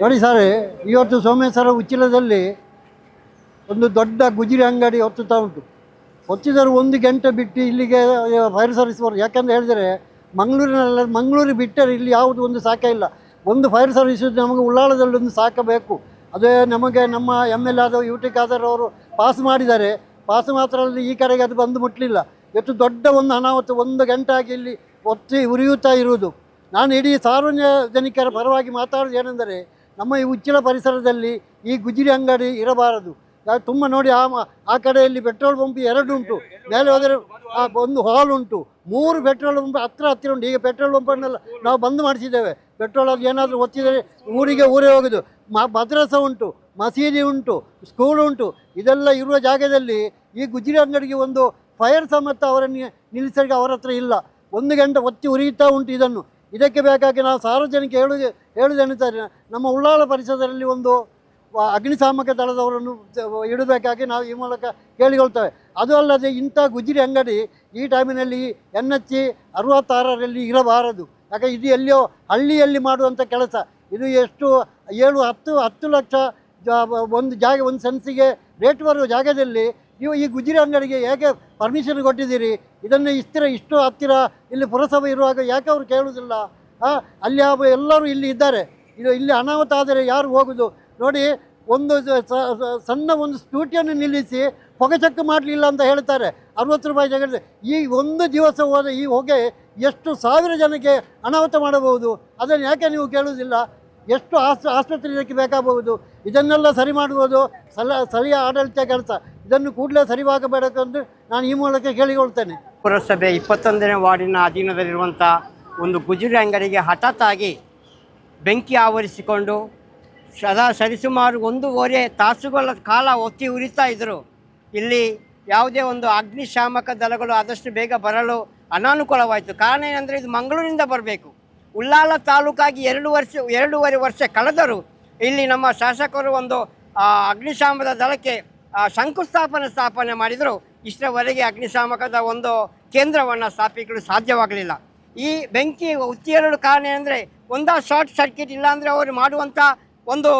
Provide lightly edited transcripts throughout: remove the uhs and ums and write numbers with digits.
ನೋಡಿ ಸರ್, ಇವತ್ತು ಸೋಮೇಶ್ವರ ಉಚ್ಚಿಲದಲ್ಲಿ ಒಂದು ದೊಡ್ಡ ಗುಜಿರಿ ಅಂಗಡಿ ಹೊತ್ತುತ್ತಾ ಉಂಟು. ಹೊತ್ತಿದರು 1 ಗಂಟೆ ಬಿಟ್ಟು ಇಲ್ಲಿಗೆ ಫೈರ್ ಸರ್ವಿಸ್ ಬರೋದು. ಯಾಕಂತ ಹೇಳಿದರೆ ಮಂಗಳೂರು ಬಿಟ್ಟರೆ ಇಲ್ಲಿ ಯಾವುದು ಒಂದು ಸಾಕ ಇಲ್ಲ. ಒಂದು ಫೈರ್ ಸರ್ವಿಸ್ ನಮಗೆ ಉಳ್ಳಾಳದಲ್ಲಿ ಒಂದು ಸಾಕಬೇಕು. ಅದೇ ನಮಗೆ ನಮ್ಮ MLA ಆದ UT ಖಾದರ್ ಅವರು ಪಾಸ್ ಮಾಡಿದ್ದಾರೆ. ಪಾಸ್ ಮಾತ್ರ ಅಲ್ಲದೆ ಈ ಕಡೆಗೆ ಅದು ಬಂದು ಮುಟ್ಟಲಿಲ್ಲ. ಎಷ್ಟು ದೊಡ್ಡ ಒಂದು ಅನಾಹುತ 1 ಗಂಟೆ ಆಗಿ ಇಲ್ಲಿ ಒತ್ತಿ ಉರಿಯುತ್ತಾ ಇರುವುದು. ನಾನು ಇಡೀ ಸಾರ್ವಜನಿಕರ ಪರವಾಗಿ ಮಾತಾಡೋದು ಏನೆಂದರೆ, ನಮ್ಮ ಈ ಉಚ್ಚಿಲ ಪರಿಸರದಲ್ಲಿ ಈ ಗುಜಿರಿ ಅಂಗಡಿ ಇರಬಾರದು. ತುಂಬ ನೋಡಿ, ಆ ಕಡೆಯಲ್ಲಿ ಪೆಟ್ರೋಲ್ ಪಂಪ್ 2 ಉಂಟು. ಮೇಲೆ ಹೋದರೆ ಒಂದು ಹಾಲ್ ಉಂಟು. 3 ಪೆಟ್ರೋಲ್ ಪಂಪ್ ಹತ್ತಿರ ಉಂಟು. ಈಗ ಪೆಟ್ರೋಲ್ ಪಂಪನ್ನೆಲ್ಲ ನಾವು ಬಂದ್ ಮಾಡಿಸಿದ್ದೇವೆ. ಪೆಟ್ರೋಲ್ ಅದು ಏನಾದರೂ ಒತ್ತಿದರೆ ಊರೇ ಹೋಗೋದು. ಮದ್ರಸ ಉಂಟು, ಮಸೀದಿ ಉಂಟು, ಸ್ಕೂಲ್ ಉಂಟು. ಇದೆಲ್ಲ ಇರುವ ಜಾಗದಲ್ಲಿ ಈ ಗುಜಿರಿ ಅಂಗಡಿಗೆ ಒಂದು ಫೈರ್ ಸಮೇತ ಅವರನ್ನು ನಿಲ್ಲಿಸಲಿಕ್ಕೆ ಅವರ ಹತ್ರ ಇಲ್ಲ. 1 ಗಂಟೆ ಒತ್ತಿ ಉರಿಯುತ್ತಾ ಉಂಟು. ಇದಕ್ಕೆ ಬೇಕಾಗಿ ನಾವು ಸಾರ್ವಜನಿಕ ಹೇಳುವುದೇನಿದ್ದಾರೆ, ನಮ್ಮ ಉಳ್ಳಾಳ ಪರಿಸರದಲ್ಲಿ ಒಂದು ಅಗ್ನಿಶಾಮಕ ದಳದವರನ್ನು ಇಡಬೇಕಾಗಿ ನಾವು ಈ ಮೂಲಕ ಕೇಳಿಕೊಳ್ತೇವೆ. ಅದು ಅಲ್ಲದೆ ಇಂಥ ಗುಜಿರಿ ಅಂಗಡಿ ಈ ಟೈಮಿನಲ್ಲಿ NH 66ರಲ್ಲಿ ಇರಬಾರದು. ಯಾಕೆ ಇದು ಎಲ್ಲಿಯೋ ಹಳ್ಳಿಯಲ್ಲಿ ಮಾಡುವಂಥ ಕೆಲಸ. ಇದು ಎಷ್ಟು 7-10 ಲಕ್ಷ ಒಂದು ಜಾಗ, ಒಂದು ಸೆನ್ಸಿಗೆ ರೇಟ್ ಬರುವ ಜಾಗದಲ್ಲಿ ನೀವು ಈ ಗುಜಿರಿ ಅಂಗಡಿಗೆ ಹೇಗೆ ಪರ್ಮಿಷನ್ ಕೊಟ್ಟಿದ್ದೀರಿ? ಇದನ್ನು ಇಷ್ಟು ಹತ್ತಿರ ಇಲ್ಲಿ ಪುರಸಭೆ ಇರುವಾಗ ಯಾಕೆ ಅವರು ಕೇಳುವುದಿಲ್ಲ? ಅಲ್ಲಿ ಎಲ್ಲರೂ ಇಲ್ಲಿ ಇದ್ದಾರೆ. ಇಲ್ಲಿ ಅನಾಹುತ ಆದರೆ ಯಾರು ಹೋಗೋದು? ನೋಡಿ, ಒಂದು ಸಣ್ಣ ಒಂದು ಸ್ಕೂಟಿಯನ್ನು ನಿಲ್ಲಿಸಿ ಹೊಗೆ ಚೆಕ್ ಮಾಡಲಿಲ್ಲ ಅಂತ ಹೇಳ್ತಾರೆ. 60 ರೂಪಾಯಿ ಜಾಗ. ಈ ಒಂದು ದಿವಸ ಹೋದ ಈ ಹೊಗೆ ಎಷ್ಟು ಸಾವಿರ ಜನಕ್ಕೆ ಅನಾಹುತ ಮಾಡಬಹುದು. ಅದನ್ನು ಯಾಕೆ ನೀವು ಕೇಳುವುದಿಲ್ಲ? ಎಷ್ಟು ಆಸ್ಪತ್ರೆ ಇದಕ್ಕೆ ಬೇಕಾಗಬಹುದು. ಇದನ್ನೆಲ್ಲ ಸರಿ ಮಾಡುವುದು ಸ್ಥಳೀಯ ಆಡಳಿತ ಕೆಲಸ. ಇದನ್ನು ಕೂಡಲೇ ಸರಿಯಾಗಬೇಕೆಂದು ನಾನು ಈ ಮೂಲಕ ಕೇಳಿಕೊಳ್ತೇನೆ. ಪುರಸಭೆ 21ನೇ ವಾರ್ಡಿನ ಅಧೀನದಲ್ಲಿರುವಂಥ ಒಂದು ಗುಜಿರಿ ಅಂಗಡಿಗೆ ಹಠಾತ್ತಾಗಿ ಬೆಂಕಿ ಆವರಿಸಿಕೊಂಡು ಸರಿಸುಮಾರು 1.5 ತಾಸುಗಳ ಕಾಲ ಒತ್ತಿ ಉರಿತಾ ಇದ್ದರು. ಇಲ್ಲಿ ಯಾವುದೇ ಒಂದು ಅಗ್ನಿಶಾಮಕ ದಳಗಳು ಆದಷ್ಟು ಬೇಗ ಬರಲು ಅನಾನುಕೂಲವಾಯಿತು. ಕಾರಣ ಏನಂದರೆ ಇದು ಮಂಗಳೂರಿನಿಂದ ಬರಬೇಕು. ಉಳ್ಳಾಲ ತಾಲೂಕಾಗಿ 2.5 ವರ್ಷ ಕಳೆದರೂ ಇಲ್ಲಿ ನಮ್ಮ ಶಾಸಕರು ಒಂದು ಅಗ್ನಿಶಾಮಕ ದಳಕ್ಕೆ ಸ್ಥಾಪನೆ ಮಾಡಿದರು. ಇಷ್ಟರವರೆಗೆ ಅಗ್ನಿಶಾಮಕದ ಒಂದು ಕೇಂದ್ರವನ್ನು ಸ್ಥಾಪಿಸಲು ಸಾಧ್ಯವಾಗಲಿಲ್ಲ. ಈ ಬೆಂಕಿ ಉತ್ತೇರಲು ಕಾರಣ ಏನಂದರೆ ಒಂದಾ ಶಾರ್ಟ್ ಸರ್ಕ್ಯೂಟ್, ಇಲ್ಲಾಂದರೆ ಅವರು ಮಾಡುವಂಥ ಒಂದು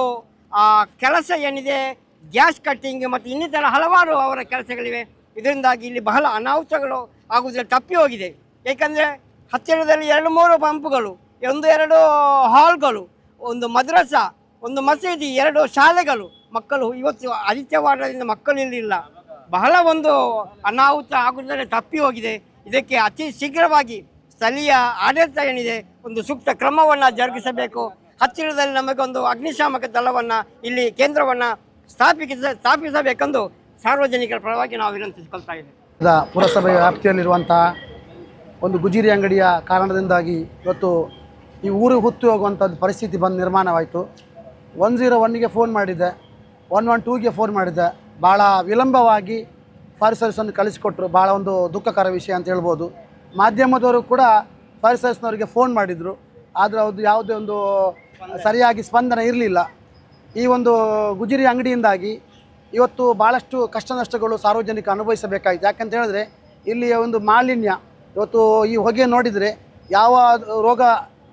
ಕೆಲಸ ಏನಿದೆ ಗ್ಯಾಸ್ ಕಟ್ಟಿಂಗ್ ಮತ್ತು ಇನ್ನಿತರ ಹಲವಾರು ಅವರ ಕೆಲಸಗಳಿವೆ. ಇದರಿಂದಾಗಿ ಇಲ್ಲಿ ಬಹಳ ಅನಾಹುತಗಳು ಆಗುವುದರಲ್ಲಿ ತಪ್ಪಿ ಹೋಗಿದೆ. ಏಕೆಂದರೆ ಹತ್ತಿರದಲ್ಲಿ 2-3 ಪಂಪ್ಗಳು, 1-2 ಹಾಲ್ಗಳು, ಒಂದು ಮದ್ರಸಾ, ಒಂದು ಮಸೀದಿ, 2 ಶಾಲೆಗಳು, ಮಕ್ಕಳು ಇವತ್ತು ಆದಿತ್ಯವಾರದಿಂದ ಮಕ್ಕಳು ಇಲ್ಲಿಲ್ಲ. ಬಹಳ ಒಂದು ಅನಾಹುತ ಆಗುವುದರಲ್ಲಿ ತಪ್ಪಿ ಹೋಗಿದೆ. ಇದಕ್ಕೆ ಅತಿ ಶೀಘ್ರವಾಗಿ ಸ್ಥಳೀಯ ಆಡಳಿತ ಏನಿದೆ ಒಂದು ಸೂಕ್ತ ಕ್ರಮವನ್ನು ಜರುಗಿಸಬೇಕು. ಹತ್ತಿರದಲ್ಲಿ ನಮಗೊಂದು ಅಗ್ನಿಶಾಮಕ ದಳವನ್ನು ಇಲ್ಲಿ ಕೇಂದ್ರವನ್ನು ಸ್ಥಾಪಿಸಬೇಕೆಂದು ಸಾರ್ವಜನಿಕರ ಪರವಾಗಿ ನಾವು ವಿನಂತಿಸಿಕೊಳ್ತಾ ಇದ್ದೇವೆ. ಪುರಸಭೆ ವ್ಯಾಪ್ತಿಯಲ್ಲಿರುವಂತಹ ಒಂದು ಗುಜೀರಿ ಅಂಗಡಿಯ ಕಾರಣದಿಂದಾಗಿ ಇವತ್ತು ಈ ಊರಿಗೆ ಹುತ್ತು ಹೋಗುವಂಥದ್ದು ಪರಿಸ್ಥಿತಿ ನಿರ್ಮಾಣವಾಯಿತು. 101ಗೆ ಫೋನ್ ಮಾಡಿದ್ದೆ, 112ಗೆ ಫೋನ್ ಮಾಡಿದ್ದೆ. ಭಾಳ ವಿಳಂಬವಾಗಿ ಫೈರ್ ಸರ್ವಿಸನ್ನು ಕಳಿಸಿಕೊಟ್ರು. ಭಾಳ ಒಂದು ದುಃಖಕರ ವಿಷಯ ಅಂತ ಹೇಳ್ಬೋದು. ಮಾಧ್ಯಮದವರು ಕೂಡ ಫೈರ್ ಸರ್ವಿಸ್ನವರಿಗೆ ಫೋನ್ ಮಾಡಿದರು, ಆದರೆ ಅದು ಯಾವುದೇ ಒಂದು ಸರಿಯಾಗಿ ಸ್ಪಂದನೆ ಇರಲಿಲ್ಲ. ಈ ಒಂದು ಗುಜರಿ ಅಂಗಡಿಯಿಂದಾಗಿ ಇವತ್ತು ಭಾಳಷ್ಟು ಕಷ್ಟ ನಷ್ಟಗಳು ಸಾರ್ವಜನಿಕ ಅನುಭವಿಸಬೇಕಾಯಿತು. ಯಾಕಂತ ಹೇಳಿದ್ರೆ ಇಲ್ಲಿಯ ಒಂದು ಮಾಲಿನ್ಯ, ಇವತ್ತು ಈ ಹೊಗೆ ನೋಡಿದರೆ ಯಾವ ರೋಗ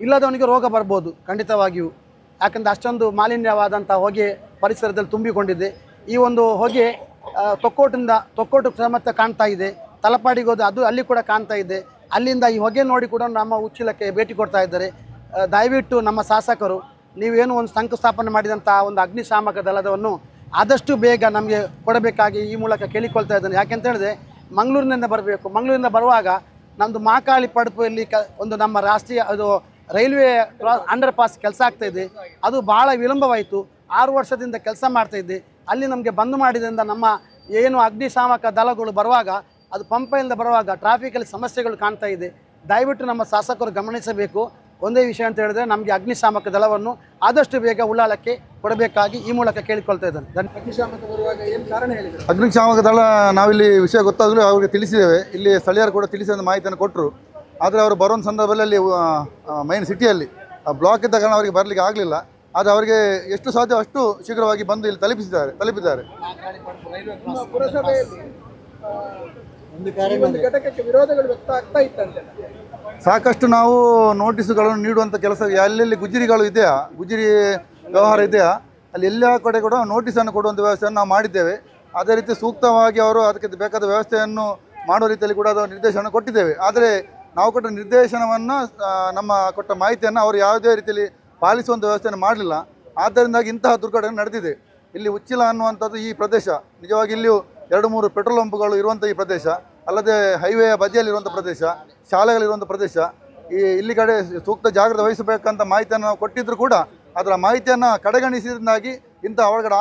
ಇಲ್ಲದವನಿಗೆ ರೋಗ ಬರ್ಬೋದು ಖಂಡಿತವಾಗಿಯೂ. ಯಾಕಂದರೆ ಅಷ್ಟೊಂದು ಮಾಲಿನ್ಯವಾದಂಥ ಹೊಗೆ ಪರಿಸರದಲ್ಲಿ ತುಂಬಿಕೊಂಡಿದೆ. ಈ ಒಂದು ಹೊಗೆ ತೊಕ್ಕೋಟು ಸಮೇತ ಕಾಣ್ತಾ ಇದೆ. ತಲಪಾಡಿಗೆ ಹೋದ ಅದು ಅಲ್ಲಿ ಕೂಡ ಕಾಣ್ತಾ ಇದೆ. ಅಲ್ಲಿಂದ ಈ ಹೊಗೆ ನೋಡಿ ಕೂಡ ನಮ್ಮ ಉಚ್ಚಿಲಕ್ಕೆ ಭೇಟಿ ಕೊಡ್ತಾ ಇದ್ದಾರೆ. ದಯವಿಟ್ಟು ನಮ್ಮ ಶಾಸಕರು ನೀವೇನು ಒಂದು ಶಂಕುಸ್ಥಾಪನೆ ಮಾಡಿದಂಥ ಒಂದು ಅಗ್ನಿಶಾಮಕ ದಳವನ್ನು ಆದಷ್ಟು ಬೇಗ ನಮಗೆ ಕೊಡಬೇಕಾಗಿ ಈ ಮೂಲಕ ಕೇಳಿಕೊಳ್ತಾ ಇದ್ದೇನೆ. ಯಾಕೆಂತ ಹೇಳಿದ್ರೆ ಮಂಗಳೂರಿನಿಂದ ಬರಬೇಕು. ಮಂಗಳೂರಿನಿಂದ ಬರುವಾಗ ನಮ್ಮದು ಮಾಕಾಳಿ ಪಡುಪಲ್ಲಿ ಒಂದು ನಮ್ಮ ರಾಷ್ಟ್ರೀಯ ಅದು ರೈಲ್ವೆ ಅಂಡರ್ ಪಾಸ್ ಕೆಲಸ ಆಗ್ತಾಯಿದೆ. ಅದು ಭಾಳ ವಿಳಂಬವಾಯಿತು. 6 ವರ್ಷದಿಂದ ಕೆಲಸ ಮಾಡ್ತಾಯಿದ್ದೆ. ಅಲ್ಲಿ ನಮಗೆ ಬಂದ್ ಮಾಡಿದ್ರಿಂದ ನಮ್ಮ ಏನು ಅಗ್ನಿಶಾಮಕ ದಳಗಳು ಬರುವಾಗ ಅದು ಪಂಪೆಯಿಂದ ಬರುವಾಗ ಟ್ರಾಫಿಕಲ್ಲಿ ಸಮಸ್ಯೆಗಳು ಕಾಣ್ತಾ ಇದೆ. ದಯವಿಟ್ಟು ನಮ್ಮ ಶಾಸಕರು ಗಮನಿಸಬೇಕು. ಒಂದೇ ವಿಷಯ ಅಂತ ಹೇಳಿದ್ರೆ ನಮಗೆ ಅಗ್ನಿಶಾಮಕ ದಳವನ್ನು ಆದಷ್ಟು ಬೇಗ ಉಳ್ಳಾಲಕ್ಕೆ ಕೊಡಬೇಕಾಗಿ ಈ ಮೂಲಕ ಕೇಳಿಕೊಳ್ತಾ ಇದ್ದೇನೆ. ಅಗ್ನಿಶಾಮಕ ಬರುವಾಗ ಏನು ಕಾರಣ ಹೇಳಿದ್ರು? ಅಗ್ನಿಶಾಮಕ ದಳ ನಾವಿಲ್ಲಿ ವಿಷಯ ಗೊತ್ತಾದರೂ ಅವರಿಗೆ ತಿಳಿಸಿದ್ದೇವೆ. ಇಲ್ಲಿ ಸ್ಥಳೀಯರು ಕೂಡ ತಿಳಿಸಿದ ಮಾಹಿತಿಯನ್ನು ಕೊಟ್ಟರು. ಆದರೆ ಅವರು ಬರೋ ಸಂದರ್ಭದಲ್ಲಿ ಮೈನ್ ಸಿಟಿಯಲ್ಲಿ ಬ್ಲಾಕ್ ಇದ್ದ ಕಾರಣ ಅವರಿಗೆ ಬರಲಿಕ್ಕೆ ಆಗಲಿಲ್ಲ. ಆದರೆ ಅವರಿಗೆ ಎಷ್ಟು ಸಾಧ್ಯ ಅಷ್ಟು ಶೀಘ್ರವಾಗಿ ಬಂದು ಇಲ್ಲಿ ತಲುಪಿದ್ದಾರೆ. ಪುರಸಭೆಯಲ್ಲಿ ಒಂದು ಘಟಕಕ್ಕೆ ವಿರೋಧಗಳು ವ್ಯಕ್ತ ಆಗ್ತಾ ಇತ್ತಂತೆ. ಸಾಕಷ್ಟು ನಾವು ನೋಟಿಸುಗಳನ್ನು ನೀಡುವಂಥ ಕೆಲಸ ಎಲ್ಲೆಲ್ಲಿ ಗುಜರಿಗಳು ಇದೆಯಾ, ಗುಜರಿ ವ್ಯವಹಾರ ಇದೆಯಾ, ಅಲ್ಲಿ ಎಲ್ಲ ಕಡೆ ಕೂಡ ನೋಟಿಸನ್ನು ಕೊಡುವಂಥ ವ್ಯವಸ್ಥೆಯನ್ನು ನಾವು ಮಾಡಿದ್ದೇವೆ. ಅದೇ ರೀತಿ ಸೂಕ್ತವಾಗಿ ಅವರು ಅದಕ್ಕೆ ಬೇಕಾದ ವ್ಯವಸ್ಥೆಯನ್ನು ಮಾಡುವ ರೀತಿಯಲ್ಲಿ ಕೂಡ ಅದು ನಿರ್ದೇಶನ ಕೊಟ್ಟಿದ್ದೇವೆ. ಆದರೆ ನಾವು ಕೊಟ್ಟ ನಿರ್ದೇಶನವನ್ನು ನಮ್ಮ ಕೊಟ್ಟ ಮಾಹಿತಿಯನ್ನು ಅವರು ಯಾವುದೇ ರೀತಿಯಲ್ಲಿ ಪಾಲಿಸುವಂಥ ವ್ಯವಸ್ಥೆಯನ್ನು ಮಾಡಲಿಲ್ಲ. ಆದ್ದರಿಂದಾಗಿ ಇಂತಹ ದುರ್ಘಟನೆ ನಡೆದಿದೆ. ಇಲ್ಲಿ ಉಚ್ಚಿಲ ಅನ್ನುವಂಥದ್ದು ಈ ಪ್ರದೇಶ ನಿಜವಾಗಿ ಇಲ್ಲಿಯೂ 2-3 ಪೆಟ್ರೋಲ್ ಪಂಪ್ಗಳು ಇರುವಂಥ ಈ ಪ್ರದೇಶ, ಅಲ್ಲದೆ ಹೈವೇಯ ಬದಿಯಲ್ಲಿರುವಂಥ ಪ್ರದೇಶ, ಶಾಲೆಗಳಿರುವಂಥ ಪ್ರದೇಶ. ಇಲ್ಲಿ ಕಡೆ ಸೂಕ್ತ ಜಾಗ್ರತೆ ವಹಿಸಬೇಕಂತ ಮಾಹಿತಿಯನ್ನು ನಾವು ಕೊಟ್ಟಿದ್ದರೂ ಕೂಡ ಅದರ ಮಾಹಿತಿಯನ್ನು ಕಡೆಗಣಿಸಿದಿಂದಾಗಿ ಇಂಥ ಅವಘಡ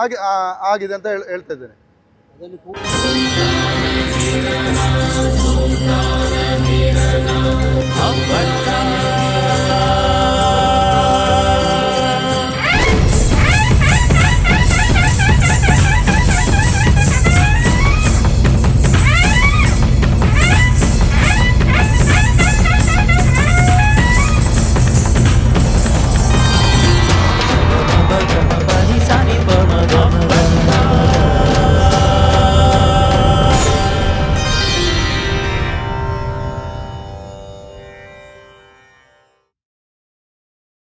ಆಗಿದೆ ಅಂತ ಹೇಳ್ತಾ ಇದ್ದೇನೆ.